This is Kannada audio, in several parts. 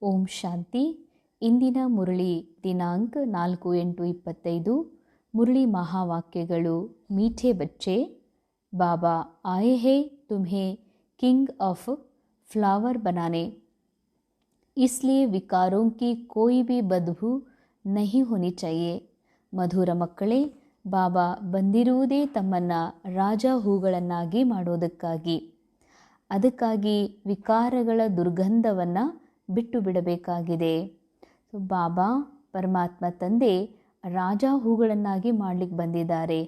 ಓಂ ಶಾಂತಿ. ಇಂದಿನ ಮುರಳಿ ದಿನಾಂಕ 4/8/25. ಮುರಳಿ ಮಹಾವಾಕ್ಯಗಳು. ಮೀಠೆ ಬಚ್ಚೆ, ಬಾಬಾ ಆಯೆ ಹೇ तुम्हें किंग ऑफ फ्लावर बनाने, इसलिए विकारों की कोई भी बदबू नहीं होनी चाहिए. ಮಧುರ ಮಕ್ಕಳೇ, ಬಾಬಾ ಬಂದಿರುವುದೇ ತಮ್ಮನ್ನು ರಾಜ ಹೂಗಳನ್ನಾಗಿ ಮಾಡೋದಕ್ಕಾಗಿ. ಅದಕ್ಕಾಗಿ ವಿಕಾರಗಳ ದುರ್ಗಂಧವನ್ನು ಬಿಟ್ಟು ಬಿಡಬೇಕಾಗಿದೆ. ಬಾಬಾ ಪರಮಾತ್ಮ ತಂದೆ ರಾಜ ಹೂಗಳನ್ನಾಗಿ ಮಾಡಲಿಕ್ಕೆ ಬಂದಿದ್ದಾರೆ.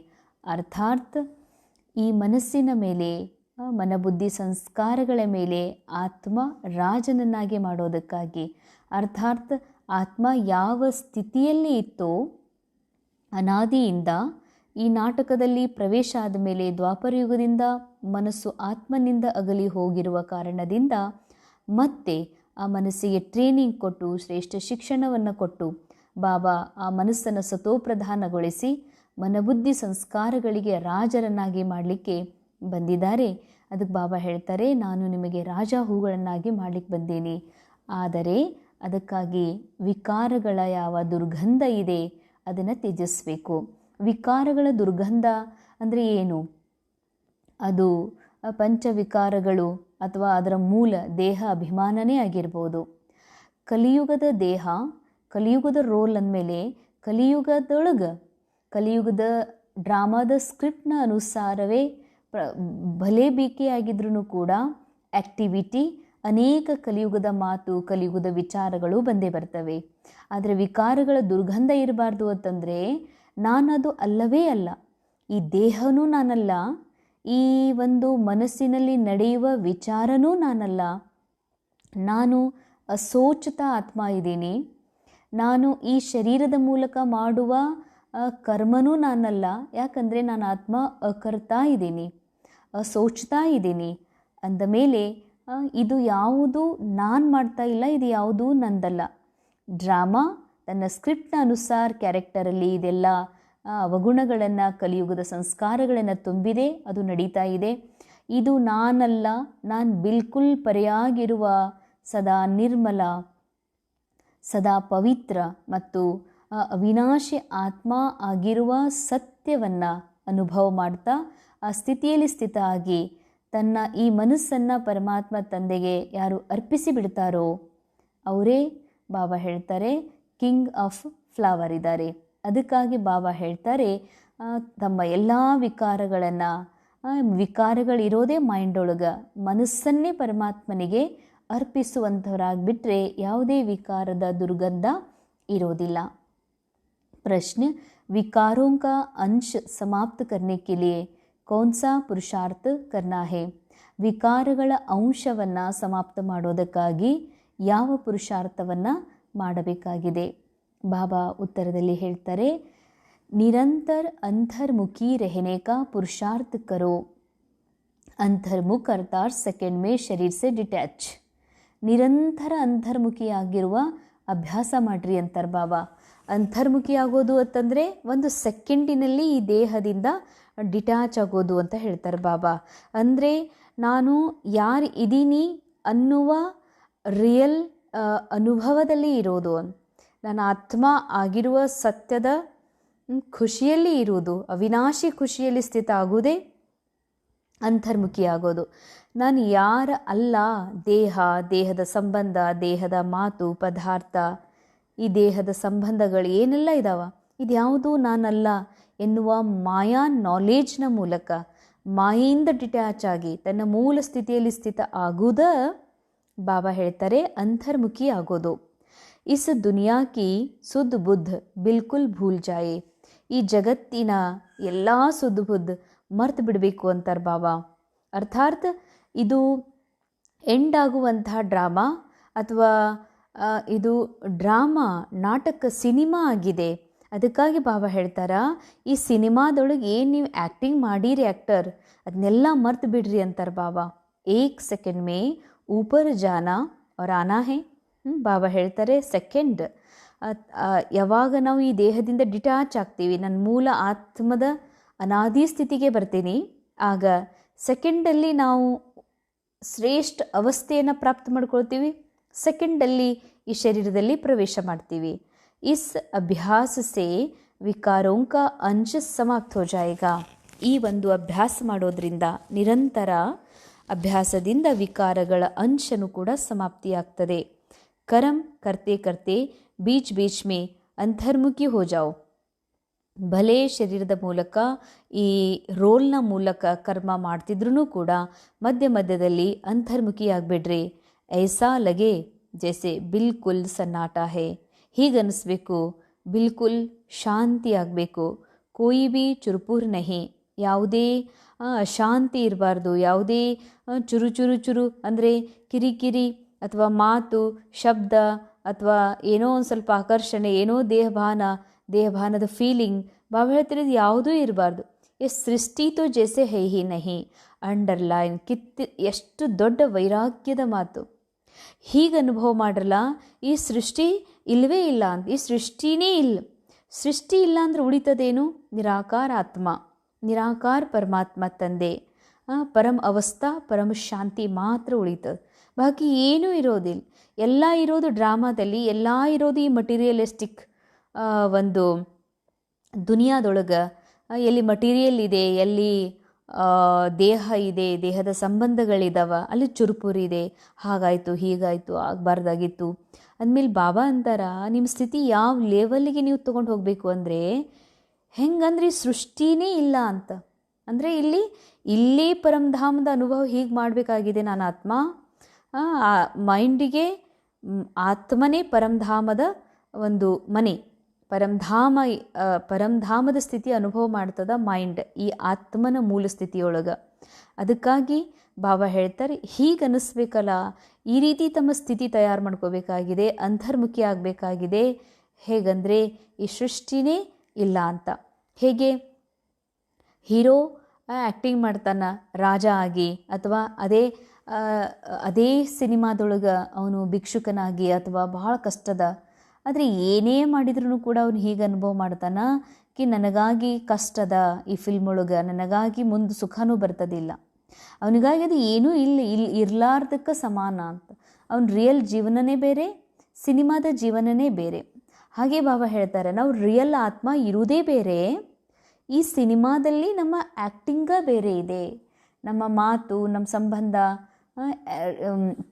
ಅರ್ಥಾತ್ ಈ ಮನಸ್ಸಿನ ಮೇಲೆ, ಮನಬುದ್ಧಿ ಸಂಸ್ಕಾರಗಳ ಮೇಲೆ ಆತ್ಮ ರಾಜನನ್ನಾಗಿ ಮಾಡೋದಕ್ಕಾಗಿ. ಅರ್ಥಾತ್ ಆತ್ಮ ಯಾವ ಸ್ಥಿತಿಯಲ್ಲಿ ಇತ್ತೋ ಅನಾದಿಯಿಂದ ಈ ನಾಟಕದಲ್ಲಿ ಪ್ರವೇಶ ಆದ ಮೇಲೆ ದ್ವಾಪರಯುಗದಿಂದ ಮನಸ್ಸು ಆತ್ಮನಿಂದ ಅಗಲಿ ಹೋಗಿರುವ ಕಾರಣದಿಂದ ಮತ್ತೆ ಆ ಮನಸ್ಸಿಗೆ ಟ್ರೈನಿಂಗ್ ಕೊಟ್ಟು ಶ್ರೇಷ್ಠ ಶಿಕ್ಷಣವನ್ನು ಕೊಟ್ಟು ಬಾಬಾ ಆ ಮನಸ್ಸನ್ನು ಸತೋಪ್ರಧಾನಗೊಳಿಸಿ ಮನಬುದ್ಧಿ ಸಂಸ್ಕಾರಗಳಿಗೆ ರಾಜರನ್ನಾಗಿ ಮಾಡಲಿಕ್ಕೆ ಬಂದಿದ್ದಾರೆ. ಅದಕ್ಕೆ ಬಾಬಾ ಹೇಳ್ತಾರೆ, ನಾನು ನಿಮಗೆ ರಾಜ ಹೂಗಳನ್ನಾಗಿ ಮಾಡಲಿಕ್ಕೆ ಬಂದೀನಿ. ಆದರೆ ಅದಕ್ಕಾಗಿ ವಿಕಾರಗಳ ಯಾವ ದುರ್ಗಂಧ ಇದೆ ಅದನ್ನು ತ್ಯಜಿಸಬೇಕು. ವಿಕಾರಗಳ ದುರ್ಗಂಧ ಅಂದರೆ ಏನು? ಅದು ಪಂಚವಿಕಾರಗಳು ಅಥವಾ ಅದರ ಮೂಲ ದೇಹ ಅಭಿಮಾನನೇ ಆಗಿರ್ಬೋದು. ಕಲಿಯುಗದ ದೇಹ, ಕಲಿಯುಗದ ರೋಲ್ ಅಂದಮೇಲೆ ಕಲಿಯುಗದ ಡ್ರಾಮಾದ ಸ್ಕ್ರಿಪ್ಟ್ನ ಅನುಸಾರವೇ ಭಲೇ ಬೇಕೆ ಆಗಿದ್ರೂ ಕೂಡ ಆ್ಯಕ್ಟಿವಿಟಿ, ಅನೇಕ ಕಲಿಯುಗದ ಮಾತು, ಕಲಿಯುಗದ ವಿಚಾರಗಳು ಬಂದೇ ಬರ್ತವೆ. ಆದರೆ ವಿಕಾರಗಳ ದುರ್ಗಂಧ ಇರಬಾರ್ದು ಅಂತಂದರೆ ನಾನದು ಅಲ್ಲವೇ ಅಲ್ಲ, ಈ ದೇಹನೂ ನಾನಲ್ಲ, ಈ ಒಂದು ಮನಸ್ಸಿನಲ್ಲಿ ನಡೆಯುವ ವಿಚಾರನೂ ನಾನಲ್ಲ, ನಾನು ಅಸೋಚಿತ ಆತ್ಮ ಇದ್ದೀನಿ, ನಾನು ಈ ಶರೀರದ ಮೂಲಕ ಮಾಡುವ ಕರ್ಮನೂ ನಾನಲ್ಲ. ಯಾಕಂದರೆ ನಾನು ಆತ್ಮ ಅಕರ್ತಾ ಇದ್ದೀನಿ, ಅಸೋಚ್ತಾ ಇದ್ದೀನಿ. ಅಂದ ಮೇಲೆ ಇದು ಯಾವುದು ನಾನು ಮಾಡ್ತಾ ಇಲ್ಲ, ಇದು ಯಾವುದೂ ನಂದಲ್ಲ. ಡ್ರಾಮಾ ತನ್ನ ಸ್ಕ್ರಿಪ್ಟ್ನ ಅನುಸಾರ ಕ್ಯಾರೆಕ್ಟರಲ್ಲಿ ಇದೆಲ್ಲ ಅವಗುಣಗಳನ್ನು, ಕಲಿಯುಗದ ಸಂಸ್ಕಾರಗಳನ್ನು ತುಂಬಿದೆ, ಅದು ನಡೀತಾ ಇದೆ. ಇದು ನಾನಲ್ಲ, ನಾನು ಬಿಲ್ಕುಲ್ ಪರೆಯಾಗಿರುವ ಸದಾ ನಿರ್ಮಲ, ಸದಾ ಪವಿತ್ರ ಮತ್ತು ಅವಿನಾಶಿ ಆತ್ಮ ಆಗಿರುವ ಸತ್ಯವನ್ನು ಅನುಭವ ಮಾಡ್ತಾ ಆ ಸ್ಥಿತಿಯಲ್ಲಿ ಸ್ಥಿತ ಆಗಿ ತನ್ನ ಈ ಮನಸ್ಸನ್ನು ಪರಮಾತ್ಮ ತಂದೆಗೆ ಯಾರು ಅರ್ಪಿಸಿ ಬಿಡ್ತಾರೋ ಅವರೇ ಬಾಬಾ ಹೇಳ್ತಾರೆ ಕಿಂಗ್ ಆಫ್ ಫ್ಲವರ್ ಇದ್ದಾರೆ. ಅದಕ್ಕಾಗಿ ಬಾಬಾ ಹೇಳ್ತಾರೆ, ತಮ್ಮ ಎಲ್ಲ ವಿಕಾರಗಳಿರೋದೇ ಮೈಂಡೊಳಗೆ, ಮನಸ್ಸನ್ನೇ ಪರಮಾತ್ಮನಿಗೆ ಅರ್ಪಿಸುವಂಥವರಾಗಿಬಿಟ್ರೆ ಯಾವುದೇ ವಿಕಾರದ ದುರ್ಗಂಧ ಇರೋದಿಲ್ಲ. ಪ್ರಶ್ನೆ, विकारों का अंश समाप्त करने के लिए कौन सा पुरुषार्थ करना है? ವಿಕಾರಗಳ ಅಂಶವನ್ನು ಸಮಾಪ್ತ ಮಾಡೋದಕ್ಕಾಗಿ ಯಾವ ಪುರುಷಾರ್ಥವನ್ನು ಮಾಡಬೇಕಾಗಿದೆ? ಬಾಬಾ ಉತ್ತರದಲ್ಲಿ ಹೇಳ್ತಾರೆ, ನಿರಂತರ ಅಂತರ್ಮುಖಿ रहने का पुरुषार्थ करो. ಅಂತರ್ಮುಖ ಅರ್ಥಾತ್ ಸೆಕೆಂಡ್ ಮೇ ಶರೀರ ಸೆ ಡಿಟ್ಯಾಚ್. ನಿರಂತರ ಅಂತರ್ಮುಖಿಯಾಗಿರುವ ಅಭ್ಯಾಸ ಮಾಡ್ರಿ ಅಂತಾರೆ ಬಾಬಾ. ಅಂತರ್ಮುಖಿ ಆಗೋದು ಅಂತಂದರೆ ಒಂದು ಸೆಕೆಂಡಿನಲ್ಲಿ ಈ ದೇಹದಿಂದ ಡಿಟ್ಯಾಚ್ ಆಗೋದು ಅಂತ ಹೇಳ್ತಾರೆ ಬಾಬಾ. ಅಂದರೆ ನಾನು ಯಾರು ಇದ್ದೀನಿ ಅನ್ನುವ ರಿಯಲ್ ಅನುಭವದಲ್ಲಿ ಇರೋದು, ನಾನು ಆತ್ಮ ಆಗಿರುವ ಸತ್ಯದ ಖುಷಿಯಲ್ಲಿ ಇರುವುದು, ಅವಿನಾಶಿ ಖುಷಿಯಲ್ಲಿ ಸ್ಥಿತ ಆಗುವುದೇ ಅಂತರ್ಮುಖಿ ಆಗೋದು. ನಾನು ಯಾರ ಅಲ್ಲ, ದೇಹದ ಸಂಬಂಧ, ದೇಹದ ಮಾತು, ಪದಾರ್ಥ, ಈ ದೇಹದ ಸಂಬಂಧಗಳು ಏನೆಲ್ಲ ಇದ್ದಾವ, ಇದ್ಯಾವುದೂ ನಾನಲ್ಲ ಎನ್ನುವ ಮಾಯಾ ನಾಲೇಜ್ನ ಮೂಲಕ ಮಾಯೆಯಿಂದ ಡಿಟ್ಯಾಚ್ ಆಗಿ ತನ್ನ ಮೂಲ ಸ್ಥಿತಿಯಲ್ಲಿ ಸ್ಥಿತ ಆಗುವುದ ಬಾಬಾ ಹೇಳ್ತಾರೆ ಅಂತರ್ಮುಖಿ ಆಗೋದು. ಇಸ್ ದುನಿಯಾ ಕಿ ಸುದ್ದ ಬುದ್ಧ ಬಿಲ್ಕುಲ್ ಭೂಲ್ ಜಾಯೆ. ಈ ಜಗತ್ತಿನ ಎಲ್ಲ ಸುದ್ದ ಬುದ್ಧ ಮರ್ತು ಬಿಡಬೇಕು ಅಂತಾರೆ ಬಾಬಾ. ಅರ್ಥಾತ್ ಇದು ಎಂಡ್ ಆಗುವಂತಹ ಡ್ರಾಮಾ ಅಥವಾ ಇದು ಡ್ರಾಮಾ, ನಾಟಕ, ಸಿನಿಮಾ ಆಗಿದೆ. ಅದಕ್ಕಾಗಿ ಬಾಬಾ ಹೇಳ್ತಾರ, ಈ ಸಿನಿಮಾದೊಳಗೆ ಏನು ನೀವು ಆ್ಯಕ್ಟಿಂಗ್ ಮಾಡಿರಿ ಆ್ಯಕ್ಟರ್, ಅದನ್ನೆಲ್ಲ ಮರ್ತು ಬಿಡ್ರಿ ಅಂತಾರೆ ಬಾಬಾ. ಏಕ್ ಸೆಕೆಂಡ್ ಮೇ ಊಪರ್ ಜಾನಾ ಅವ್ರ ಆನಾ ಹೇ. ಬಾಬಾ ಹೇಳ್ತಾರೆ, ಸೆಕೆಂಡ್ ಯಾವಾಗ ನಾವು ಈ ದೇಹದಿಂದ ಡಿಟ್ಯಾಚ್ ಆಗ್ತೀವಿ, ನನ್ನ ಮೂಲ ಆತ್ಮದ ಅನಾದಿ ಸ್ಥಿತಿಗೆ ಬರ್ತೀನಿ, ಆಗ ಸೆಕೆಂಡಲ್ಲಿ ನಾವು ಶ್ರೇಷ್ಠ ಅವಸ್ಥೆಯನ್ನು ಪ್ರಾಪ್ತ ಮಾಡ್ಕೊಳ್ತೀವಿ. ಸೆಕೆಂಡಲ್ಲಿ ಈ ಶರೀರದಲ್ಲಿ ಪ್ರವೇಶ ಮಾಡ್ತೀವಿ. ಇಸ್ ಅಭ್ಯಾಸ ಸೆ ವಿಕಾರೋं का अंश समाप्त हो जाएगा. ಈ ಒಂದು ಅಭ್ಯಾಸ ಮಾಡೋದ್ರಿಂದ, ನಿರಂತರ ಅಭ್ಯಾಸದಿಂದ ವಿಕಾರಗಳ ಅಂಶನು ಕೂಡ ಸಮಾಪ್ತಿಯಾಗ್ತದೆ. ಕರ್ಮ ಕರ್ತೆ ಕರ್ತೆ ಬೀಚ್ ಬೀಚ್ ಮೇ ಅಂತರ್ಮುಖಿ ಹೋ ಜಾओ. ಭಲೇ ಶರೀರದ ಮೂಲಕ, ಈ ರೋಲ್ನ ಮೂಲಕ ಕರ್ಮ ಮಾಡ್ತಿದ್ರೂ ಕೂಡ ಮಧ್ಯ ಮಧ್ಯದಲ್ಲಿ ಅಂತರ್ಮುಖಿಯಾಗ್ಬಿಡ್ರಿ. ಐಸಾ ಲಗೆ ಜೈಸೆ ಬಿಲ್ಕುಲ್ ಸನ್ನಾಟ ಹೇ. ಹೀಗನ್ನಿಸ್ಬೇಕು, ಬಿಲ್ಕುಲ್ ಶಾಂತಿ ಆಗಬೇಕು. ಕೋಯಿ ಬಿ ಚುರುಪುರ್ ನಹಿ, ಯಾವುದೇ ಅಶಾಂತಿ ಇರಬಾರ್ದು, ಯಾವುದೇ ಚುರು ಚುರು ಚುರು ಅಂದರೆ ಕಿರಿಕಿರಿ ಅಥವಾ ಮಾತು, ಶಬ್ದ ಅಥವಾ ಏನೋ ಒಂದು ಸ್ವಲ್ಪ ಆಕರ್ಷಣೆ, ಏನೋ ದೇಹಭಾನದ ಫೀಲಿಂಗ್, ಬಾಬಾ ಹೇಳ್ತಿರೋದು ಯಾವುದೂ ಇರಬಾರ್ದು. ಸೃಷ್ಟಿ ತೋ ಜೈಸೆ ಹೈ ಹಿ ನಹಿ, ಅಂಡರ್ಲೈನ್ ಎಷ್ಟು ದೊಡ್ಡ ವೈರಾಗ್ಯದ ಮಾತು. ಹೀಗೆ ಅನುಭವ ಮಾಡ್ರಲ್ಲ, ಈ ಸೃಷ್ಟಿ ಇಲ್ಲವೇ ಇಲ್ಲ ಅಂತ. ಈ ಸೃಷ್ಟಿನೇ ಇಲ್ಲ. ಸೃಷ್ಟಿ ಇಲ್ಲ ಅಂದರೆ ಉಳಿತದೇನು? ನಿರಾಕಾರ ಆತ್ಮ, ನಿರಾಕಾರ ಪರಮಾತ್ಮ ತಂದೆ, ಪರಮ ಅವಸ್ಥಾ, ಪರಮ ಶಾಂತಿ ಮಾತ್ರ ಉಳಿತದೆ. ಬಾಕಿ ಏನೂ ಇರೋದಿಲ್ಲ. ಎಲ್ಲ ಇರೋದು ಡ್ರಾಮಾದಲ್ಲಿ, ಎಲ್ಲ ಇರೋದು ಈ ಮಟೀರಿಯಲಿಸ್ಟಿಕ್ ಒಂದು ದುನಿಯಾದೊಳಗೆ. ಎಲ್ಲಿ ಮಟೀರಿಯಲ್ ಇದೆ, ಎಲ್ಲಿ ದೇಹ ಇದೆ, ದೇಹದ ಸಂಬಂಧಗಳಿದ್ದಾವೆ, ಅಲ್ಲಿ ಚುರುಪುರಿದೆ. ಹಾಗಾಯಿತು, ಹೀಗಾಯಿತು, ಆಗಬಾರ್ದಾಗಿತ್ತು ಅಂದಮೇಲೆ ಬಾಬಾ ಅಂತಾರ, ನಿಮ್ಮ ಸ್ಥಿತಿ ಯಾವ ಲೆವೆಲ್ಗೆ ನೀವು ತೊಗೊಂಡು ಹೋಗಬೇಕು ಅಂದರೆ, ಹೆಂಗಂದ್ರೆ ಈ ಸೃಷ್ಟಿನೇ ಇಲ್ಲ ಅಂತ. ಅಂದರೆ ಇಲ್ಲೇ ಪರಮಧಾಮದ ಅನುಭವ ಹೀಗೆ ಮಾಡಬೇಕಾಗಿದೆ. ನಾನು ಆತ್ಮ, ಮೈಂಡಿಗೆ ಆತ್ಮನೇ ಪರಮಧಾಮದ ಒಂದು ಮನೆ, ಪರಮಧಾಮದ ಸ್ಥಿತಿ ಅನುಭವ ಮಾಡ್ತದ ಮೈಂಡ್, ಈ ಆತ್ಮನ ಮೂಲ ಸ್ಥಿತಿಯೊಳಗೆ. ಅದಕ್ಕಾಗಿ ಬಾಬಾ ಹೇಳ್ತಾರೆ, ಹೀಗೆ ಅನ್ನಿಸ್ಬೇಕಲ್ಲ, ಈ ರೀತಿ ತಮ್ಮ ಸ್ಥಿತಿ ತಯಾರು ಮಾಡ್ಕೋಬೇಕಾಗಿದೆ, ಅಂತರ್ಮುಖಿ ಆಗಬೇಕಾಗಿದೆ. ಹೇಗಂದರೆ ಈ ಸೃಷ್ಟಿನೇ ಇಲ್ಲ ಅಂತ. ಹೇಗೆ ಹೀರೋ ಆ್ಯಕ್ಟಿಂಗ್ ಮಾಡ್ತಾನೆ ರಾಜ ಆಗಿ, ಅಥವಾ ಅದೇ ಸಿನಿಮಾದೊಳಗೆ ಅವನು ಭಿಕ್ಷುಕನಾಗಿ, ಅಥವಾ ಬಹಳ ಕಷ್ಟದ, ಆದರೆ ಏನೇ ಮಾಡಿದ್ರೂ ಕೂಡ ಅವನು ಹೀಗೆ ಅನುಭವ ಮಾಡ್ತಾನೆ ಕಿ ನನಗಾಗಿ ಕಷ್ಟದ ಈ ಫಿಲ್ಮ್ ಒಳಗೆ, ನನಗಾಗಿ ಮುಂದೆ ಸುಖನೂ ಬರ್ತದಿಲ್ಲ, ಅವನಿಗಾಗಿ ಅದು ಏನೂ ಇರಲಾರ್ದಕ್ಕೆ ಸಮಾನ ಅಂತ. ಅವನ ರಿಯಲ್ ಜೀವನನೇ ಬೇರೆ, ಸಿನಿಮಾದ ಜೀವನನೇ ಬೇರೆ. ಹಾಗೆ ಬಾಬಾ ಹೇಳ್ತಾರೆ, ನಾವು ರಿಯಲ್ ಆತ್ಮ ಇರುವುದೇ ಬೇರೆ, ಈ ಸಿನಿಮಾದಲ್ಲಿ ನಮ್ಮ ಆ್ಯಕ್ಟಿಂಗ ಬೇರೆ ಇದೆ, ನಮ್ಮ ಮಾತು, ನಮ್ಮ ಸಂಬಂಧ,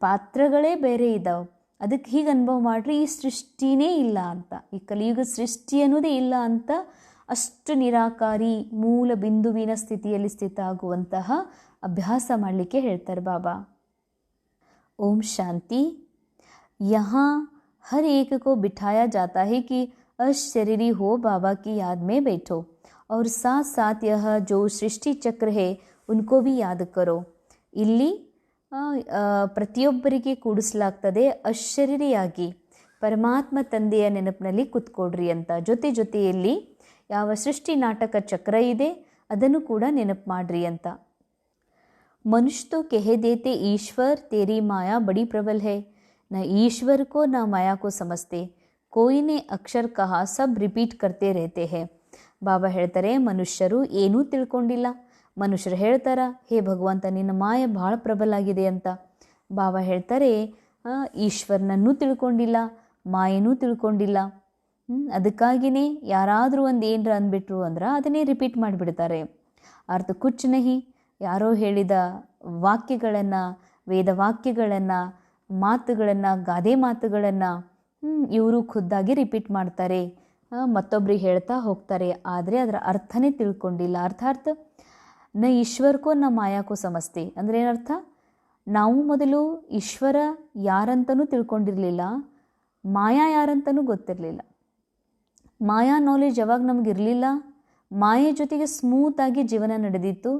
ಪಾತ್ರಗಳೇ ಬೇರೆ ಇದ್ದಾವೆ. ಅದಕ್ಕೆ ಹೀಗೆ ಅನುಭವ ಮಾಡಿರಿ, ಈ ಸೃಷ್ಟಿನೇ ಇಲ್ಲ ಅಂತ, ಈ ಕಲಿಯುಗ ಸೃಷ್ಟಿ ಅನ್ನೋದೇ ಇಲ್ಲ ಅಂತ, ಅಷ್ಟು ನಿರಾಕಾರಿ ಮೂಲ ಬಿಂದುವಿನ ಸ್ಥಿತಿಯಲ್ಲಿ ಸ್ಥಿತ ಆಗುವಂತಹ ಅಭ್ಯಾಸ ಮಾಡಲಿಕ್ಕೆ ಹೇಳ್ತಾರೆ ಬಾಬಾ. ಓಂ ಶಾಂತಿ. यहाँ हर एक को बिठाया जाता है कि अशरीरी हो बाबा की याद में बैठो और साथ साथ यह जो सृष्टि चक्र है उनको भी याद करो. ಇಲ್ಲಿ ಪ್ರತಿಯೊಬ್ಬರಿಗೆ ಕೂಡಿಸಲಾಗ್ತದೆ, ಅಶರೀರಿಯಾಗಿ ಪರಮಾತ್ಮ ತಂದೆಯ ನೆನಪಿನಲ್ಲಿ ಕೂತ್ಕೊಡ್ರಿ ಅಂತ. ಜೊತೆಯಲ್ಲಿ ಯಾವ ಸೃಷ್ಟಿ ನಾಟಕ ಚಕ್ರ ಇದೆ ಅದನ್ನು ಕೂಡ ನೆನಪು ಮಾಡ್ರಿ ಅಂತ. मनुष्य तो कह देते ईश्वर तेरी माया बड़ी प्रबल है, न ईश्वर को न माया को समझते, कोई ने अक्षर कहा सब रिपीट करते रहते हैं. ಬಾಬಾ ಹೇಳ್ತಾರೆ, ಮನುಷ್ಯರು ಏನೂ ತಿಳ್ಕೊಂಡಿಲ್ಲ. ಮನುಷ್ಯರು ಹೇಳ್ತಾರ, ಹೇ ಭಗವಂತ ನಿನ್ನ ಮಾಯ ಭಾಳ ಪ್ರಬಲ ಆಗಿದೆ ಅಂತ. ಬಾಬಾ ಹೇಳ್ತಾರೆ, ಈಶ್ವರನನ್ನೂ ತಿಳ್ಕೊಂಡಿಲ್ಲ, ಮಾಯನೂ ತಿಳ್ಕೊಂಡಿಲ್ಲ. ಅದಕ್ಕಾಗಿಯೇ ಯಾರಾದರೂ ಒಂದು ಏನರ ಅಂದ್ಬಿಟ್ರು ಅಂದ್ರೆ ಅದನ್ನೇ ರಿಪೀಟ್ ಮಾಡಿಬಿಡ್ತಾರೆ. ಅರ್ಥ ಕುಚ್ ನಹಿ, ಯಾರೋ ಹೇಳಿದ ವಾಕ್ಯಗಳನ್ನು, ವೇದವಾಕ್ಯಗಳನ್ನು, ಮಾತುಗಳನ್ನು, ಗಾದೆ ಮಾತುಗಳನ್ನು ಇವರು ಖುದ್ದಾಗಿ ರಿಪೀಟ್ ಮಾಡ್ತಾರೆ, ಮತ್ತೊಬ್ಬರಿಗೆ ಹೇಳ್ತಾ ಹೋಗ್ತಾರೆ. ಆದರೆ ಅದರ ಅರ್ಥನೇ ತಿಳ್ಕೊಂಡಿಲ್ಲ. ಅರ್ಥಾತ್ ನ ಈಶ್ವರಕ್ಕೋ ನ ಮಾಯಾಕೋ ಸಮಸ್ತೆ ಅಂದರೆ ಏನರ್ಥ? ನಾವು ಮೊದಲು ಈಶ್ವರ ಯಾರಂತನೂ ತಿಳ್ಕೊಂಡಿರಲಿಲ್ಲ, ಮಾಯಾ ಯಾರಂತನೂ ಗೊತ್ತಿರಲಿಲ್ಲ. ಮಾಯಾ ನಾಲೆಜ್ ಯಾವಾಗ ನಮಗಿರಲಿಲ್ಲ, ಮಾಯೆ ಜೊತೆಗೆ ಸ್ಮೂತಾಗಿ ಜೀವನ ನಡೆದಿತ್ತು.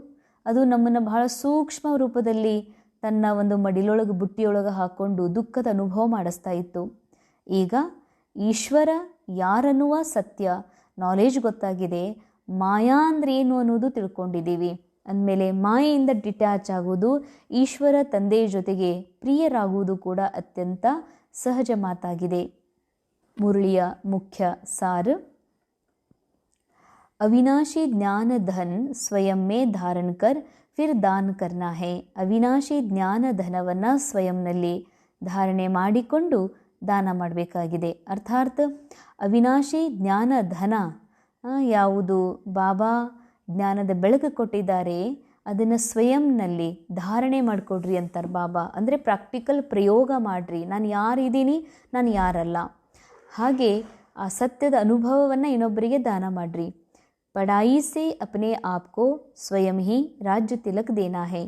ಅದು ನಮ್ಮನ್ನು ಬಹಳ ಸೂಕ್ಷ್ಮ ರೂಪದಲ್ಲಿ ತನ್ನ ಒಂದು ಮಡಿಲೊಳಗೆ, ಬುಟ್ಟಿಯೊಳಗೆ ಹಾಕ್ಕೊಂಡು ದುಃಖದ ಅನುಭವ ಮಾಡಿಸ್ತಾ ಇತ್ತು. ಈಗ ಈಶ್ವರ ಯಾರನ್ನುವ ಸತ್ಯ ನಾಲೆಜ್ ಗೊತ್ತಾಗಿದೆ, ಮಾಯಾ ಅಂದರೆ ಏನು ಅನ್ನೋದು ತಿಳ್ಕೊಂಡಿದ್ದೀವಿ. ಅಂದಮೇಲೆ ಮಾಯೆಯಿಂದ ಡಿಟ್ಯಾಚ್ ಆಗೋದು, ಈಶ್ವರ ತಂದೆಯ ಜೊತೆಗೆ ಪ್ರಿಯರಾಗುವುದು ಕೂಡ ಅತ್ಯಂತ ಸಹಜ ಮಾತಾಗಿದೆ. ಮುರಳಿಯ ಮುಖ್ಯ ಸಾರ: अविनाशी ज्ञान धन स्वयं में धारण कर फिर दान करना है. ಅವಿನಾಶಿ ಜ್ಞಾನ ಧನವನ್ನು ಸ್ವಯಂನಲ್ಲಿ ಧಾರಣೆ ಮಾಡಿಕೊಂಡು ದಾನ ಮಾಡಬೇಕಾಗಿದೆ. ಅರ್ಥಾತ್ ಅವಿನಾಶಿ ಜ್ಞಾನ ಧನ ಯಾವುದು ಬಾಬಾ ಜ್ಞಾನದ ಬೆಳಕು ಕೊಟ್ಟಿದ್ದಾರೆ ಅದನ್ನು ಸ್ವಯಂನಲ್ಲಿ ಧಾರಣೆ ಮಾಡಿಕೊಡ್ರಿ ಅಂತಾರೆ ಬಾಬಾ. ಅಂದರೆ ಪ್ರಾಕ್ಟಿಕಲ್ ಪ್ರಯೋಗ ಮಾಡಿರಿ, ನಾನು ಯಾರಿದ್ದೀನಿ, ನಾನು ಯಾರಲ್ಲ. ಹಾಗೆ ಆ ಸತ್ಯದ ಅನುಭವವನ್ನು ಇನ್ನೊಬ್ಬರಿಗೆ ದಾನ ಮಾಡಿರಿ. पढ़ाई से अपने आप को स्वयं ही राज्य तिलक देना है.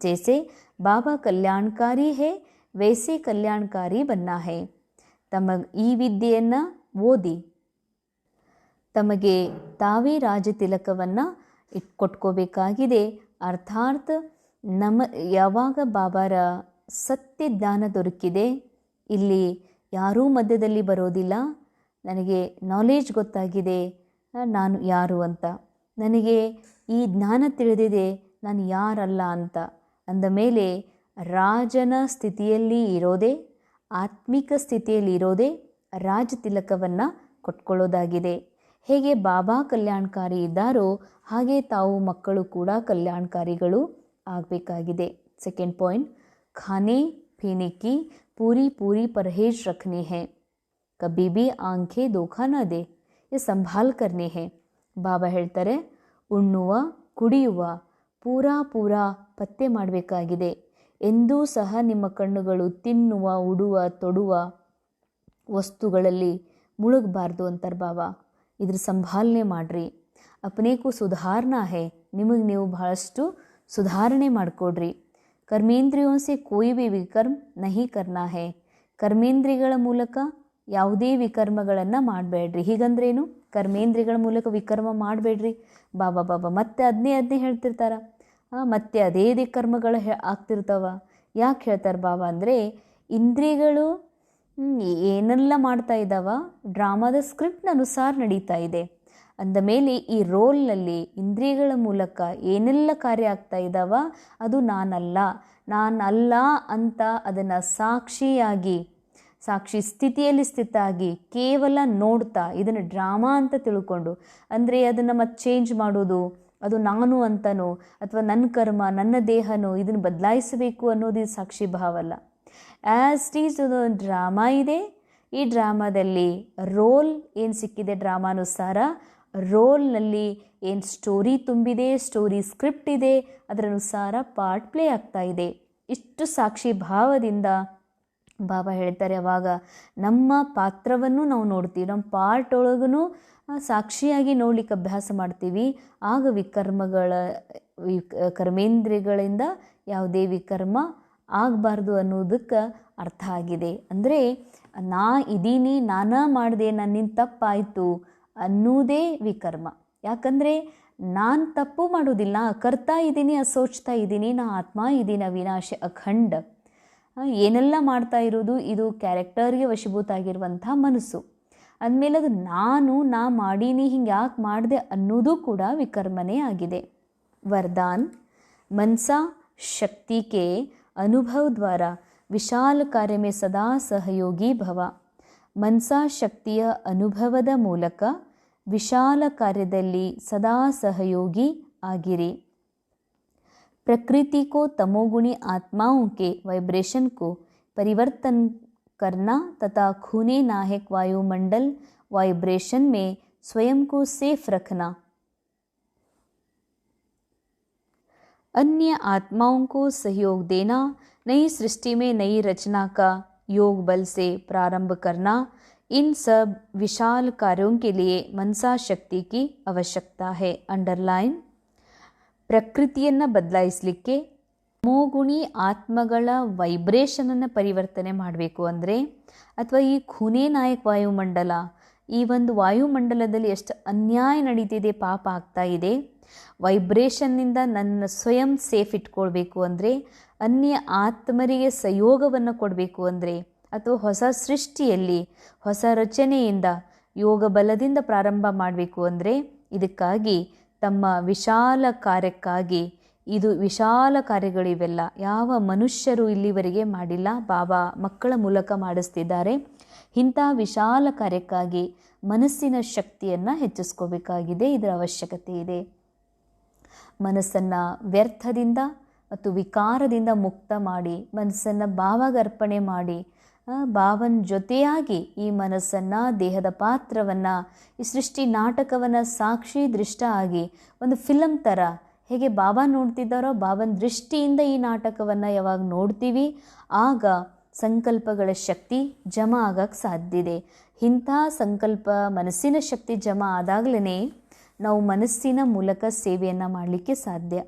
जैसे बाबा कल्याणकारी है वैसे कल्याणकारी बनना है. ಈ ವಿದ್ಯೆಯನ್ನು ಓದಿ ತಮಗೆ ತಾವೇ ರಾಜ ತಿಲಕವನ್ನು ಕೊಟ್ಕೋಬೇಕಾಗಿದೆ. ಅರ್ಥಾತ್ ಯಾವಾಗ ಬಾಬಾರ ಸತ್ಯ ಜ್ಞಾನ ದೊರಕಿದೆ, ಇಲ್ಲಿ ಯಾರೂ ಮಧ್ಯದಲ್ಲಿ ಬರೋದಿಲ್ಲ. ನನಗೆ ನಾಲೆಜ್ ಗೊತ್ತಾಗಿದೆ ನಾನು ಯಾರು ಅಂತ, ನನಗೆ ಈ ಜ್ಞಾನ ತಿಳಿದಿದೆ ನಾನು ಯಾರಲ್ಲ ಅಂತ ಅಂದ ಮೇಲೆ ರಾಜನ ಸ್ಥಿತಿಯಲ್ಲಿ ಇರೋದೇ, ಆತ್ಮಿಕ ಸ್ಥಿತಿಯಲ್ಲಿ ಇರೋದೇ ರಾಜ ತಿಲಕವನ್ನು ಕೊಟ್ಕೊಳ್ಳೋದಾಗಿದೆ. ಹೇಗೆ ಬಾಬಾ ಕಲ್ಯಾಣಕಾರಿ ಇದ್ದಾರೋ ಹಾಗೆ ತಾವು ಮಕ್ಕಳು ಕೂಡ ಕಲ್ಯಾಣಕಾರಿಗಳು ಆಗಬೇಕಾಗಿದೆ. ಸೆಕೆಂಡ್ ಪಾಯಿಂಟ್, ಖಾನೆ ಪೀನೆ ಕಿ ಪೂರಿ ಪೂರಿ ಪरहेಜ್ ರಖನಿ ಹೈ, ಕಭಿ ಭಿ ಆಂಖೆ ಧೋಖಾ ನ ದೇ, ये संभाल करने हैं. ಬಾಬಾ ಹೇಳ್ತಾರೆ ಉಣ್ಣುವ ಕುಡಿಯುವ ಪೂರ ಪತ್ತೆ ಮಾಡಬೇಕಾಗಿದೆ. ಎಂದೂ ಸಹ ನಿಮ್ಮ ಕಣ್ಣುಗಳು ತಿನ್ನುವ ಉಡುವ ತೊಡುವ ವಸ್ತುಗಳಲ್ಲಿ ಮುಳುಗಬಾರ್ದು ಅಂತಾರೆ ಬಾಬಾ. ಇದ್ರ ಸಂಭಾಲನೆ ಮಾಡಿರಿ. ಅಪನೇಕು ಸುಧಾರಣಾ ಹೇ, ನಿಮಗೆ ನೀವು ಬಹಳಷ್ಟು ಸುಧಾರಣೆ ಮಾಡಿಕೊಡ್ರಿ. ಕರ್ಮೇಂದ್ರಿಯೋನ್ಸೆ ಕೋಯಿ ಭಿ ವಿಕರ್ಮ ನಹಿ ಕರ್ನಾ ಹೇ, ಕರ್ಮೇಂದ್ರಿಯಗಳ ಮೂಲಕ ಯಾವುದೇ ವಿಕರ್ಮಗಳನ್ನು ಮಾಡಬೇಡ್ರಿ. ಹೀಗಂದ್ರೇನು? ಕರ್ಮೇಂದ್ರಿಯಗಳ ಮೂಲಕ ವಿಕರ್ಮ ಮಾಡಬೇಡ್ರಿ. ಬಾಬಾ ಮತ್ತೆ ಅದನ್ನೇ ಹೇಳ್ತಿರ್ತಾರ. ಮತ್ತೆ ಅದೇ ಕರ್ಮಗಳು ಆಗ್ತಿರ್ತಾವ. ಯಾಕೆ ಹೇಳ್ತಾರೆ ಬಾಬಾ ಅಂದರೆ, ಇಂದ್ರಿಯಗಳು ಏನೆಲ್ಲ ಮಾಡ್ತಾ ಇದ್ದಾವ ಡ್ರಾಮಾದ ಸ್ಕ್ರಿಪ್ಟ್ನ ಅನುಸಾರ ನಡೀತಾ ಇದೆ. ಅಂದ ಮೇಲೆ ಈ ರೋಲ್ನಲ್ಲಿ ಇಂದ್ರಿಯಗಳ ಮೂಲಕ ಏನೆಲ್ಲ ಕಾರ್ಯ ಆಗ್ತಾ ಇದ್ದಾವ ಅದು ನಾನಲ್ಲ ಅಂತ ಅದನ್ನು ಸಾಕ್ಷಿ ಸ್ಥಿತಿಯಲ್ಲಿ ಸ್ಥಿತಾಗಿ ಕೇವಲ ನೋಡ್ತಾ ಇದನ್ನು ಡ್ರಾಮಾ ಅಂತ ತಿಳ್ಕೊಂಡು, ಅಂದರೆ ಅದನ್ನು ಮತ್ತೆ ಚೇಂಜ್ ಮಾಡೋದು, ಅದು ನಾನು ಅಂತನೋ ಅಥವಾ ನನ್ನ ಕರ್ಮ ನನ್ನ ದೇಹನೋ ಇದನ್ನು ಬದಲಾಯಿಸಬೇಕು ಅನ್ನೋದು ಇದು ಸಾಕ್ಷಿ ಭಾವ ಅಲ್ಲ. ಆ್ಯಸ್ ಇಟ್ ಈಸ್ ಒಂದು ಡ್ರಾಮಾ ಇದೆ. ಈ ಡ್ರಾಮಾದಲ್ಲಿ ರೋಲ್ ಏನು ಸಿಕ್ಕಿದೆ ಡ್ರಾಮಾನುಸಾರ, ರೋಲ್ನಲ್ಲಿ ಏನು ಸ್ಟೋರಿ ತುಂಬಿದೆ, ಸ್ಟೋರಿ ಸ್ಕ್ರಿಪ್ಟ್ ಇದೆ, ಅದರ ಅನುಸಾರ ಪಾರ್ಟ್ ಪ್ಲೇ ಆಗ್ತಾ ಇದೆ. ಇಷ್ಟು ಸಾಕ್ಷಿ ಭಾವದಿಂದ ಬಾಬಾ ಹೇಳ್ತಾರೆ ಅವಾಗ ನಮ್ಮ ಪಾತ್ರವನ್ನು ನಾವು ನೋಡ್ತೀವಿ, ನಮ್ಮ ಪಾರ್ಟ್ ಒಳಗೂ ಸಾಕ್ಷಿಯಾಗಿ ನೋಡ್ಲಿಕ್ಕೆ ಅಭ್ಯಾಸ ಮಾಡ್ತೀವಿ. ಆಗ ಕರ್ಮೇಂದ್ರಿಯಗಳಿಂದ ಯಾವುದೇ ವಿಕರ್ಮ ಆಗಬಾರ್ದು ಅನ್ನೋದಕ್ಕೆ ಅರ್ಥ ಆಗಿದೆ. ಅಂದರೆ ನಾ ಇದೀನಿ, ನಾನಾ ಮಾಡಿದೆ, ನನ್ನಿಂದ ತಪ್ಪಾಯಿತು ಅನ್ನೋದೇ ವಿಕರ್ಮ. ಯಾಕಂದರೆ ನಾನು ತಪ್ಪು ಮಾಡೋದಿಲ್ಲ, ಕರ್ತಾ ಇದ್ದೀನಿ, ಸೋಚ್ತಾ ಇದ್ದೀನಿ, ನಾ ಆತ್ಮ ಇದ್ದೀನಿ, ಅವಿನಾಶ ಅಖಂಡ. ಏನೆಲ್ಲ ಮಾಡ್ತಾ ಇರೋದು ಇದು ಕ್ಯಾರೆಕ್ಟರ್ಗೆ ವಶೀಭೂತ ಆಗಿರುವಂಥ ಮನಸ್ಸು. ಅಂದಮೇಲೆ ಅದು ನಾ ಮಾಡೀನಿ, ಹಿಂಗೆ ಯಾಕೆ ಮಾಡಿದೆ ಅನ್ನೋದು ಕೂಡ ವಿಕರ್ಮನೇ ಆಗಿದೆ. ವರದಾನ್, ಮನಸಾ ಶಕ್ತಿ ಕೆ ಅನುಭವ ದ್ವಾರ ವಿಶಾಲ ಕಾರ್ಯ ಮೇ ಸದಾ ಸಹಯೋಗಿ ಭವ. ಮನಸಾ ಶಕ್ತಿಯ ಅನುಭವದ ಮೂಲಕ ವಿಶಾಲ ಕಾರ್ಯದಲ್ಲಿ ಸದಾ ಸಹಯೋಗಿ ಆಗಿರಿ. प्रकृति को तमोगुणी आत्माओं के वाइब्रेशन को परिवर्तन करना तथा खूने नाहक वायुमंडल वाइब्रेशन में स्वयं को सेफ रखना. अन्य आत्माओं को सहयोग देना, नई सृष्टि में नई रचना का योग बल से प्रारंभ करना, इन सब विशाल कार्यों के लिए मनसा शक्ति की आवश्यकता है. अंडरलाइन, ಪ್ರಕೃತಿಯನ್ನು ಬದಲಾಯಿಸಲಿಕ್ಕೆ ತಮೋಗುಣಿ ಆತ್ಮಗಳ ವೈಬ್ರೇಷನನ್ನು ಪರಿವರ್ತನೆ ಮಾಡಬೇಕು ಅಂದರೆ, ಅಥವಾ ಈ ಖುನೇ ನಾಯಕ್ ವಾಯುಮಂಡಲ, ಈ ಒಂದು ವಾಯುಮಂಡಲದಲ್ಲಿ ಎಷ್ಟು ಅನ್ಯಾಯ ನಡೀತಿದೆ, ಪಾಪ ಆಗ್ತಾ ಇದೆ, ವೈಬ್ರೇಷನ್ನಿಂದ ನನ್ನ ಸ್ವಯಂ ಸೇಫ್ ಇಟ್ಕೊಳ್ಬೇಕು ಅಂದರೆ, ಅನ್ಯ ಆತ್ಮರಿಗೆ ಸಹಯೋಗವನ್ನು ಕೊಡಬೇಕು ಅಂದರೆ, ಅಥವಾ ಹೊಸ ಸೃಷ್ಟಿಯಲ್ಲಿ ಹೊಸ ರಚನೆಯಿಂದ ಯೋಗ ಬಲದಿಂದ ಪ್ರಾರಂಭ ಮಾಡಬೇಕು ಅಂದರೆ, ಇದಕ್ಕಾಗಿ ತಮ್ಮ ವಿಶಾಲ ಕಾರ್ಯಕ್ಕಾಗಿ, ಇದು ವಿಶಾಲ ಕಾರ್ಯಗಳಿವೆಲ್ಲ ಯಾವ ಮನುಷ್ಯರು ಇಲ್ಲಿವರೆಗೆ ಮಾಡಿಲ್ಲ, ಬಾಬಾ ಮಕ್ಕಳ ಮೂಲಕ ಮಾಡಿಸ್ತಿದ್ದಾರೆ. ಇಂಥ ವಿಶಾಲ ಕಾರ್ಯಕ್ಕಾಗಿ ಮನಸ್ಸಿನ ಶಕ್ತಿಯನ್ನು ಹೆಚ್ಚಿಸ್ಕೋಬೇಕಾಗಿದೆ. ಇದರ ಅವಶ್ಯಕತೆ ಇದೆ. ಮನಸ್ಸನ್ನು ವ್ಯರ್ಥದಿಂದ ಮತ್ತು ವಿಕಾರದಿಂದ ಮುಕ್ತ ಮಾಡಿ, ಮನಸ್ಸನ್ನು ಭಾವಗರ್ಪಣೆ ಮಾಡಿ, ಬಾಬನ ಜೊತೆಯಾಗಿ ಈ ಮನಸ್ಸನ್ನು, ದೇಹದ ಪಾತ್ರವನ್ನು, ಈ ಸೃಷ್ಟಿ ನಾಟಕವನ್ನು ಸಾಕ್ಷಿ ದೃಷ್ಟ ಆಗಿ ಒಂದು ಫಿಲಮ್ ಥರ ಹೇಗೆ ಬಾಬಾ ನೋಡ್ತಿದ್ದಾರೋ ಬಾಬನ ದೃಷ್ಟಿಯಿಂದ ಈ ನಾಟಕವನ್ನು ಯಾವಾಗ ನೋಡ್ತೀವಿ ಆಗ ಸಂಕಲ್ಪಗಳ ಶಕ್ತಿ ಜಮಾ ಆಗಕ್ಕೆ ಸಾಧ್ಯ ಇದೆ. ಇಂಥ ಸಂಕಲ್ಪ ಮನಸ್ಸಿನ ಶಕ್ತಿ ಜಮಾ ಆದಾಗಲೇ ನಾವು ಮನಸ್ಸಿನ ಮೂಲಕ ಸೇವೆಯನ್ನು ಮಾಡಲಿಕ್ಕೆ ಸಾಧ್ಯ.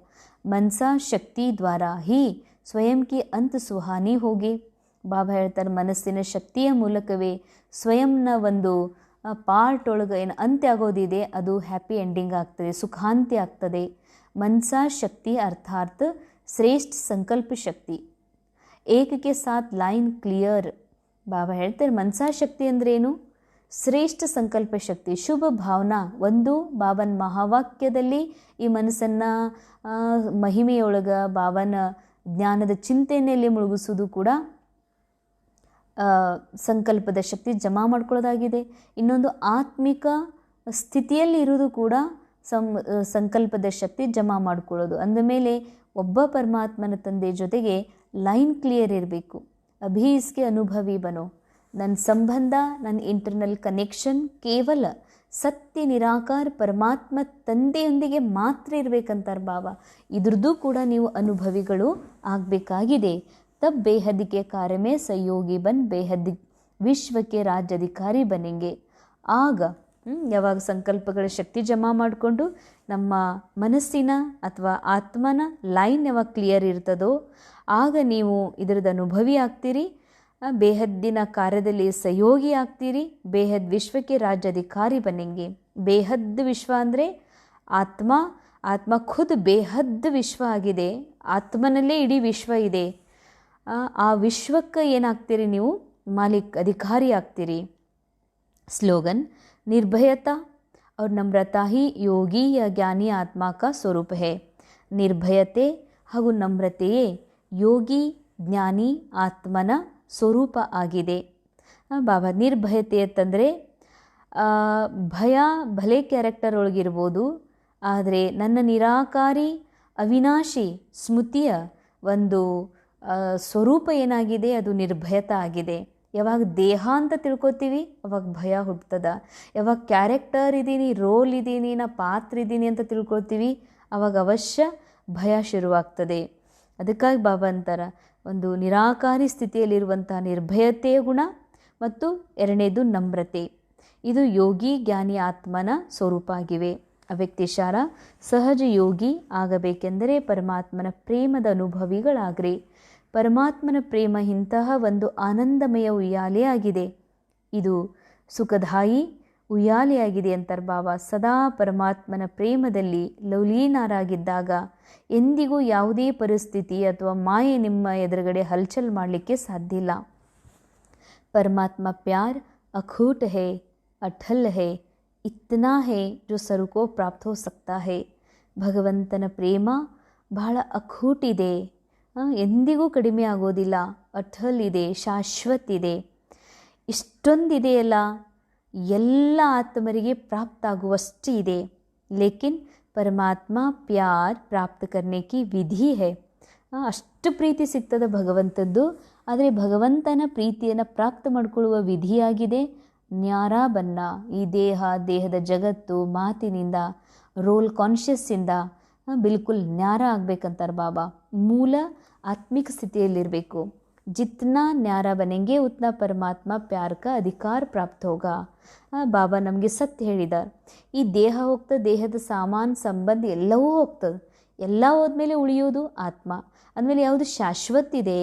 ಮನಸಾ ಶಕ್ತಿ ದ್ವಾರ ಹಿ ಸ್ವಯಂ ಕಿ ಅಂತ್ ಸುಹಾನಿ ಹೋಗಿ. ಬಾಬಾ ಹೇಳ್ತಾರೆ ಮನಸ್ಸಿನ ಶಕ್ತಿಯ ಮೂಲಕವೇ ಸ್ವಯಂನ ಒಂದು ಪಾರ್ಟ್ ಒಳಗೆ ಏನು ಅಂತ್ಯ ಆಗೋದಿದೆ ಅದು ಹ್ಯಾಪಿ ಎಂಡಿಂಗ್ ಆಗ್ತದೆ, ಸುಖಾಂತಿ ಆಗ್ತದೆ. ಮನಸಾ ಶಕ್ತಿ ಅರ್ಥಾತ್ ಶ್ರೇಷ್ಠ ಸಂಕಲ್ಪ ಶಕ್ತಿ. ಏಕಕ್ಕೆ ಸಾಥ್ ಲೈನ್ ಕ್ಲಿಯರ್. ಬಾಬಾ ಹೇಳ್ತಾರೆ ಮನಸಾ ಶಕ್ತಿ ಅಂದ್ರೇನು? ಶ್ರೇಷ್ಠ ಸಂಕಲ್ಪ ಶಕ್ತಿ, ಶುಭ ಭಾವನಾ. ಒಂದು ಬಾಬನ ಮಹಾವಾಕ್ಯದಲ್ಲಿ ಈ ಮನಸ್ಸನ್ನು ಮಹಿಮೆಯೊಳಗೆ ಬಾಬನ ಜ್ಞಾನದ ಚಿಂತನೆಯಲ್ಲಿ ಮುಳುಗಿಸೋದು ಕೂಡ ಸಂಕಲ್ಪದ ಶಕ್ತಿ ಜಮಾ ಮಾಡ್ಕೊಳ್ಳೋದಾಗಿದೆ. ಇನ್ನೊಂದು ಆತ್ಮಿಕ ಸ್ಥಿತಿಯಲ್ಲಿ ಇರೋದು ಕೂಡ ಸಂಕಲ್ಪದ ಶಕ್ತಿ ಜಮಾ ಮಾಡ್ಕೊಳ್ಳೋದು. ಅಂದಮೇಲೆ ಒಬ್ಬ ಪರಮಾತ್ಮನ ತಂದೆ ಜೊತೆಗೆ ಲೈನ್ ಕ್ಲಿಯರ್ ಇರಬೇಕು. ಅಭಿ ಇಸ್ಕೆ ಅನುಭವಿ ಬನೋ. ನನ್ನ ಸಂಬಂಧ, ನನ್ನ ಇಂಟರ್ನಲ್ ಕನೆಕ್ಷನ್ ಕೇವಲ ಸತ್ಯ ನಿರಾಕಾರ ಪರಮಾತ್ಮ ತಂದೆಯೊಂದಿಗೆ ಮಾತ್ರ ಇರಬೇಕಂತಾರೆ ಬಾಬಾ. ಇದ್ರದ್ದು ಕೂಡ ನೀವು ಅನುಭವಿಗಳು ಆಗಬೇಕಾಗಿದೆ. ತಬ್ ಬೇಹದ್ದಿಗೆ ಕಾರ್ಯ ಸಹಯೋಗಿ ಬನ್ ಬೇಹದ್ದಿ ವಿಶ್ವಕ್ಕೆ ರಾಜ್ಯಾಧಿಕಾರಿ ಬನೆಂಗೆ. ಆಗ ಯಾವಾಗ ಸಂಕಲ್ಪಗಳ ಶಕ್ತಿ ಜಮಾ ಮಾಡಿಕೊಂಡು ನಮ್ಮ ಮನಸ್ಸಿನ ಅಥವಾ ಆತ್ಮನ ಲೈನ್ ಯಾವಾಗ ಕ್ಲಿಯರ್ ಇರ್ತದೋ ಆಗ ನೀವು ಇದರದ್ದು ಅನುಭವಿ ಆಗ್ತೀರಿ, ಬೇಹದ್ದಿನ ಕಾರ್ಯದಲ್ಲಿ ಸಹಯೋಗಿ ಆಗ್ತೀರಿ, ಬೇಹದ್ ವಿಶ್ವಕ್ಕೆ ರಾಜ್ಯಾಧಿಕಾರಿ ಬನೆಂಗೆ. ಬೇಹದ್ ವಿಶ್ವ ಅಂದರೆ ಆತ್ಮ. ಆತ್ಮ ಖುದ್ ಬೇಹದ್ ವಿಶ್ವ ಆಗಿದೆ. ಆತ್ಮನಲ್ಲೇ ಇಡೀ ವಿಶ್ವ ಇದೆ. ಆ ವಿಶ್ವಕ್ಕೆ ಏನಾಗ್ತೀರಿ ನೀವು? ಮಾಲಿಕ್, ಅಧಿಕಾರಿ ಆಗ್ತೀರಿ. ಸ್ಲೋಗನ್ ನಿರ್ಭಯತಾ और नम्रता ही ಯೋಗಿ या ಜ್ಞಾನಿ ಆತ್ಮ का ಸ್ವರೂಪ है. ನಿರ್ಭಯತೆ ಹಾಗೂ ನಮ್ರತೆಯೇ ಯೋಗಿ ಜ್ಞಾನಿ ಆತ್ಮನ ಸ್ವರೂಪ ಆಗಿದೆ. ಬಾಬಾ ನಿರ್ಭಯತೆ ಅಂತಂದರೆ ಭಯ ಭಲೆ ಕ್ಯಾರೆಕ್ಟರ್ ಒಳಗಿರ್ಬೋದು, ಆದರೆ ನನ್ನ ನಿರಾಕಾರಿ ಅವಿನಾಶಿ ಸ್ಮೃತಿಯ ಒಂದು ಸ್ವರೂಪ ಏನಾಗಿದೆ ಅದು ನಿರ್ಭಯತೆ ಆಗಿದೆ. ಯಾವಾಗ ದೇಹ ಅಂತ ತಿಳ್ಕೊತೀವಿ ಅವಾಗ ಭಯ ಹುಟ್ಟುತ್ತದೆ. ಯಾವಾಗ ಕ್ಯಾರೆಕ್ಟರ್ ಇದ್ದೀನಿ, ರೋಲ್ ಇದ್ದೀನಿ, ನಾ ಪಾತ್ರ ಇದ್ದೀನಿ ಅಂತ ತಿಳ್ಕೊಳ್ತೀವಿ ಅವಾಗ ಅವಶ್ಯ ಭಯ ಶುರುವಾಗ್ತದೆ. ಅದಕ್ಕಾಗಿ ಬಾಬಾ ಅಂತಾರೆ ಒಂದು ನಿರಾಕಾರಿ ಸ್ಥಿತಿಯಲ್ಲಿರುವಂಥ ನಿರ್ಭಯತೆಯ ಗುಣ ಮತ್ತು ಎರಡನೇದು ನಮ್ರತೆ. ಇದು ಯೋಗಿ ಜ್ಞಾನಿ ಆತ್ಮನ ಸ್ವರೂಪ ಆಗಿವೆ. ಅವ್ಯಕ್ತಿಶಾರ ಸಹಜ ಯೋಗಿ ಆಗಬೇಕೆಂದರೆ ಪರಮಾತ್ಮನ ಪ್ರೇಮದ ಅನುಭವಿಗಳಾಗ್ರಿ. ಪರಮಾತ್ಮನ ಪ್ರೇಮ ಇಂತಹ ಒಂದು ಆನಂದಮಯ ಉಯ್ಯಾಲೆ ಆಗಿದೆ. ಇದು ಸುಖದಾಯಿ ಉಯ್ಯಾಲೆಯಾಗಿದೆ ಅಂತಾರೆ ಬಾಬಾ. ಸದಾ ಪರಮಾತ್ಮನ ಪ್ರೇಮದಲ್ಲಿ ಲವಲೀನರಾಗಿದ್ದಾಗ ಎಂದಿಗೂ ಯಾವುದೇ ಪರಿಸ್ಥಿತಿ ಅಥವಾ ಮಾಯೆ ನಿಮ್ಮ ಎದುರುಗಡೆ ಹಲ್ಚಲ್ ಮಾಡಲಿಕ್ಕೆ ಸಾಧ್ಯ ಇಲ್ಲ. ಪರಮಾತ್ಮ ಪ್ಯಾರ್ ಅಖೂಟ್ ಹೇ, ಅಠಲ್ ಹೇ, ಇತ್ನಾ ಹೇ ಜೋ ಸರುಕೋ ಪ್ರಾಪ್ತ ಹೋ ಸಕ್ತಾ ಹೇ. ಭಗವಂತನ ಪ್ರೇಮ ಬಹಳ ಅಖೂಟ್ ಇದೆ, ಎಂದಿಗೂ ಕಡಿಮೆ ಆಗೋದಿಲ್ಲ, ಅಠಲ್ ಇದೆ, ಶಾಶ್ವತ ಇದೆ. ಇಷ್ಟೊಂದಿದೆಯಲ್ಲ, ಎಲ್ಲ ಆತ್ಮರಿಗೆ ಪ್ರಾಪ್ತ ಆಗುವಷ್ಟು ಇದೆ. ಲೇಕಿನ್ ಪರಮಾತ್ಮ ಪ್ಯಾರ್ ಪ್ರಾಪ್ತ ಕರ್ನೆ ಕಿ ವಿಧಿ ಹೇ. ಅಷ್ಟು ಪ್ರೀತಿ ಸಿಗ್ತದೆ ಭಗವಂತದ್ದು, ಆದರೆ ಭಗವಂತನ ಪ್ರೀತಿಯನ್ನು ಪ್ರಾಪ್ತ ಮಾಡಿಕೊಳ್ಳುವ ವಿಧಿಯಾಗಿದೆ ನ್ಯಾರಾ ಬನ್ನ. ಈ ದೇಹದ ಜಗತ್ತು ಮಾತಿನಿಂದ, ರೋಲ್ ಕಾನ್ಷಿಯಸ್ಸಿಂದ ಬಿಲ್ಕುಲ್ ನ್ಯಾರ ಆಗಬೇಕಂತಾರೆ ಬಾಬಾ. ಮೂಲ ಆತ್ಮಿಕ ಸ್ಥಿತಿಯಲ್ಲಿರಬೇಕು. ಜಿತ್ನಾ ನ್ಯಾರ ಬನೆಂಗೆ ಉತ್ನಾ ಪರಮಾತ್ಮ ಪ್ಯಾರ್ ಕಾ ಅಧಿಕಾರ ಪ್ರಾಪ್ತ ಹೋಗ. ಬಾಬಾ ನಮಗೆ ಸತ್ಯ ಹೇಳಿದ್ದಾರೆ. ಈ ದೇಹ ಹೋಗ್ತದೆ, ದೇಹದ ಸಾಮಾನು ಸಂಬಂಧ ಎಲ್ಲವೂ ಹೋಗ್ತದೆ. ಎಲ್ಲ ಹೋದ್ಮೇಲೆ ಉಳಿಯೋದು ಆತ್ಮ. ಅಂದಮೇಲೆ ಯಾವುದು ಶಾಶ್ವತ ಇದೆ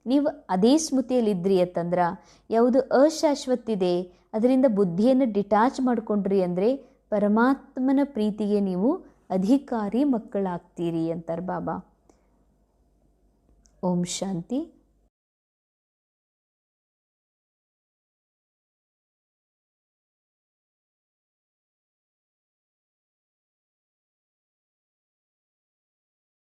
ನೀವು ಅದೇ ಸ್ಮೃತಿಯಲ್ಲಿದ್ರಿ ಅಂತಂದ್ರೆ, ಯಾವುದು ಅಶಾಶ್ವತ ಇದೆ ಅದರಿಂದ ಬುದ್ಧಿಯನ್ನು ಡಿಟ್ಯಾಚ್ ಮಾಡಿಕೊಂಡ್ರಿ ಅಂದರೆ ಪರಮಾತ್ಮನ ಪ್ರೀತಿಗೆ ನೀವು ಅಧಿಕಾರಿ ಮಕ್ಕಳಾಗ್ತೀರಿ ಅಂತಾರೆ ಬಾಬಾ. ಓಂ ಶಾಂತಿ.